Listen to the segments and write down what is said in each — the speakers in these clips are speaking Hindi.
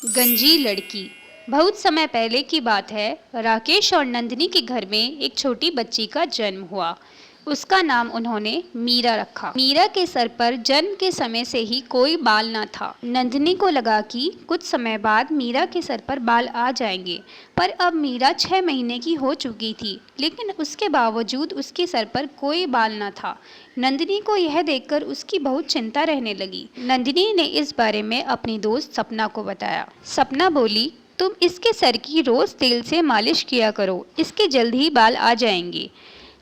गंजी लड़की। बहुत समय पहले की बात है। राकेश और नंदिनी के घर में एक छोटी बच्ची का जन्म हुआ। उसका नाम उन्होंने मीरा रखा। मीरा के सर पर जन्म के समय से ही कोई बाल ना था। नंदिनी को लगा कि कुछ समय बाद मीरा के सर पर बाल आ जाएंगे, पर अब मीरा 6 महीने की हो चुकी थी, लेकिन उसके बावजूद उसके सर पर कोई बाल ना था। नंदिनी को यह देखकर उसकी बहुत चिंता रहने लगी। नंदिनी ने इस बारे में अपनी दोस्त सपना को बताया। सपना बोली, तुम इसके सर की रोज तेल से मालिश किया करो, इसके जल्द ही बाल आ जाएंगे।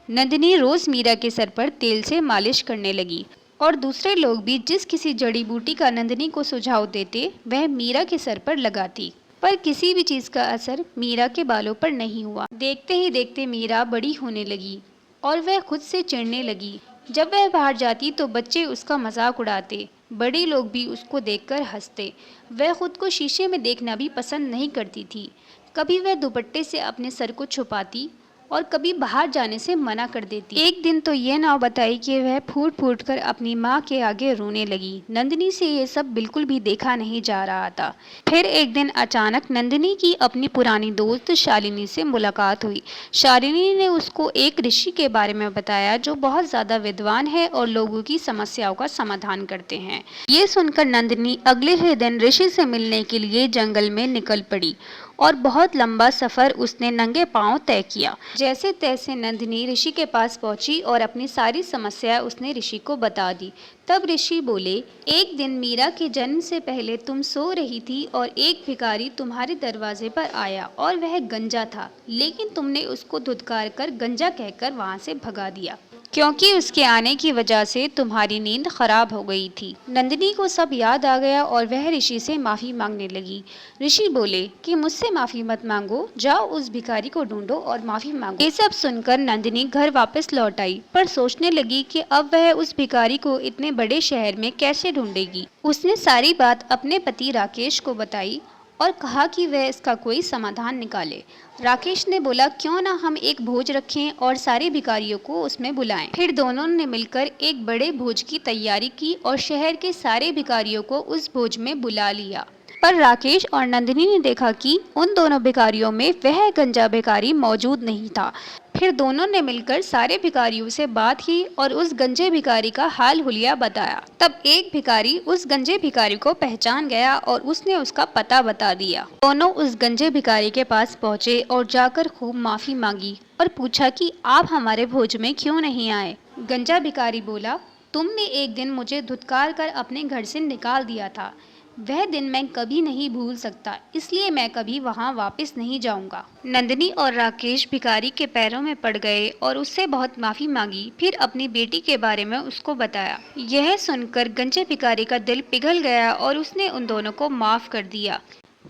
नंदिनी रोज मीरा के सर पर तेल से मालिश करने लगी और दूसरे लोग भी जिस किसी जड़ी बूटी का नंदिनी को सुझाव देते वह मीरा के सर पर लगाती, पर किसी भी चीज का असर मीरा के बालों पर नहीं हुआ। देखते ही देखते मीरा बड़ी होने लगी और वह खुद से चिढ़ने लगी। जब वह बाहर जाती तो बच्चे उसका मजाक उड़ाते, बड़े लोग भी उसको देखकर हंसते। वह खुद को शीशे में देखना भी पसंद नहीं करती थी। कभी वह दुपट्टे से अपने सर को छुपाती और कभी बाहर जाने से मना कर देती। एक दिन तो ये ना बताई कि वह फूट फूट कर अपनी माँ के आगे रोने लगी। नंदिनी से ये सब बिल्कुल भी देखा नहीं जा रहा था। फिर एक दिन अचानक नंदिनी की अपनी पुरानी दोस्त शालिनी से मुलाकात हुई। शालिनी ने उसको एक ऋषि के बारे में बताया जो बहुत ज्यादा विद्वान है और लोगों की समस्याओं का समाधान करते हैं। ये सुनकर नंदिनी अगले ही दिन ऋषि से मिलने के लिए जंगल में निकल पड़ी और बहुत लंबा सफर उसने नंगे पांव तय किया। जैसे तैसे नंदिनी ऋषि के पास पहुंची और अपनी सारी समस्या उसने ऋषि को बता दी। तब ऋषि बोले, एक दिन मीरा के जन्म से पहले तुम सो रही थी और एक भिखारी तुम्हारे दरवाजे पर आया और वह गंजा था, लेकिन तुमने उसको धुतकार कर गंजा कहकर वहां से भगा दिया, क्योंकि उसके आने की वजह से तुम्हारी नींद खराब हो गई थी। नंदिनी को सब याद आ गया और वह ऋषि से माफी मांगने लगी। ऋषि बोले कि मुझसे माफी मत मांगो, जाओ उस भिखारी को ढूंढो और माफी मांगो। ये सब सुनकर नंदिनी घर वापस लौट आई, पर सोचने लगी कि अब वह उस भिखारी को इतने बड़े शहर में कैसे ढूंढेगी। उसने सारी बात अपने पति राकेश को बताई और कहा कि वह इसका कोई समाधान निकाले। राकेश ने बोला, क्यों ना हम एक भोज रखें और सारे भिखारियों को उसमें बुलाएं। फिर दोनों ने मिलकर एक बड़े भोज की तैयारी की और शहर के सारे भिखारियों को उस भोज में बुला लिया। पर राकेश और नंदिनी ने देखा कि उन दोनों भिखारियों में वह गंजा भिखारी मौजूद नहीं था। फिर दोनों ने मिलकर सारे भिखारियों से बात की और उस गंजे भिखारी का हाल हुलिया बताया। तब एक भिखारी उस गंजे भिखारी को पहचान गया और उसने उसका पता बता दिया। दोनों उस गंजे भिखारी के पास पहुंचे और जाकर खूब माफी मांगी और पूछा कि आप हमारे भोज में क्यों नहीं आए। गंजा भिखारी बोला, तुमने एक दिन मुझे धुतकार कर अपने घर से निकाल दिया था। वह दिन मैं कभी नहीं भूल सकता, इसलिए मैं कभी वहां वापस नहीं जाऊंगा। नंदिनी और राकेश भिखारी के पैरों में पड़ गए और उससे बहुत माफी मांगी। फिर अपनी बेटी के बारे में उसको बताया। यह सुनकर गंजे भिखारी का दिल पिघल गया और उसने उन दोनों को माफ कर दिया।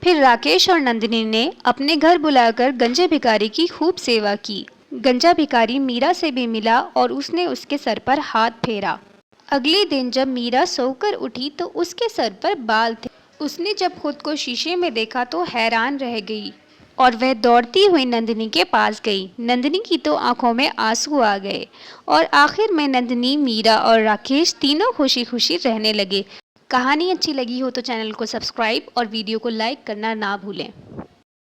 फिर राकेश और नंदिनी ने अपने घर बुलाकर गंजे भिखारी की खूब सेवा की। गंजा भिखारी मीरा से भी मिला और उसने उसके सर पर हाथ फेरा। अगले दिन जब मीरा सोकर उठी तो उसके सर पर बाल थे। उसने जब खुद को शीशे में देखा तो हैरान रह गई और वह दौड़ती हुई नंदिनी के पास गई। नंदिनी की तो आंखों में आंसू आ गए और आखिर में नंदिनी, मीरा और राकेश तीनों खुशी खुशी रहने लगे। कहानी अच्छी लगी हो तो चैनल को सब्सक्राइब और वीडियो को लाइक करना ना भूलें।